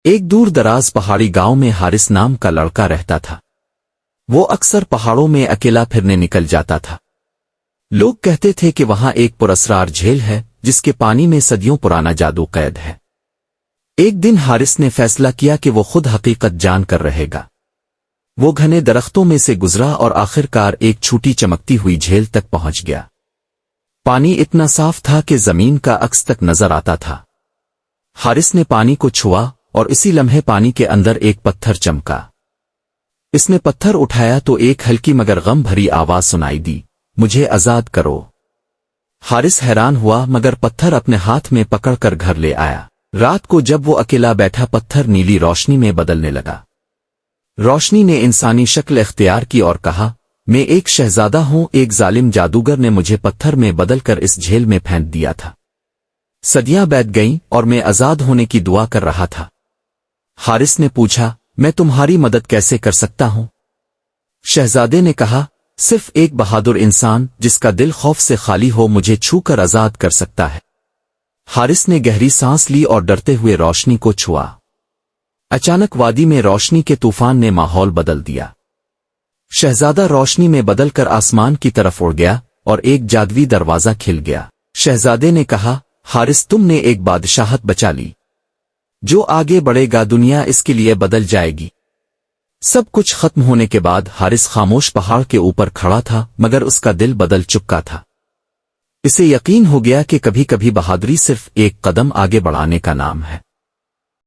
ایک دور دراز پہاڑی گاؤں میں حارث نام کا لڑکا رہتا تھا۔ وہ اکثر پہاڑوں میں اکیلا پھرنے نکل جاتا تھا۔ لوگ کہتے تھے کہ وہاں ایک پراسرار جھیل ہے جس کے پانی میں صدیوں پرانا جادو قید ہے۔ ایک دن حارث نے فیصلہ کیا کہ وہ خود حقیقت جان کر رہے گا۔ وہ گھنے درختوں میں سے گزرا اور آخرکار ایک چھوٹی چمکتی ہوئی جھیل تک پہنچ گیا۔ پانی اتنا صاف تھا کہ زمین کا عکس تک نظر آتا تھا۔ حارث نے پانی کو چھوا اور اسی لمحے پانی کے اندر ایک پتھر چمکا۔ اس نے پتھر اٹھایا تو ایک ہلکی مگر غم بھری آواز سنائی دی، مجھے آزاد کرو۔ حارث حیران ہوا مگر پتھر اپنے ہاتھ میں پکڑ کر گھر لے آیا۔ رات کو جب وہ اکیلا بیٹھا پتھر نیلی روشنی میں بدلنے لگا۔ روشنی نے انسانی شکل اختیار کی اور کہا، میں ایک شہزادہ ہوں، ایک ظالم جادوگر نے مجھے پتھر میں بدل کر اس جھیل میں پھینک دیا تھا۔ صدیاں بیت گئیں اور میں آزاد ہونے کی دعا کر رہا تھا۔ حارث نے پوچھا، میں تمہاری مدد کیسے کر سکتا ہوں؟ شہزادے نے کہا، صرف ایک بہادر انسان جس کا دل خوف سے خالی ہو مجھے چھو کر آزاد کر سکتا ہے۔ حارث نے گہری سانس لی اور ڈرتے ہوئے روشنی کو چھوا۔ اچانک وادی میں روشنی کے طوفان نے ماحول بدل دیا۔ شہزادہ روشنی میں بدل کر آسمان کی طرف اڑ گیا اور ایک جادوی دروازہ کھل گیا۔ شہزادے نے کہا، حارث تم نے ایک بادشاہت بچا لی۔ جو آگے بڑھے گا دنیا اس کے لیے بدل جائے گی۔ سب کچھ ختم ہونے کے بعد حارث خاموش پہاڑ کے اوپر کھڑا تھا مگر اس کا دل بدل چکا تھا۔ اسے یقین ہو گیا کہ کبھی کبھی بہادری صرف ایک قدم آگے بڑھانے کا نام ہے۔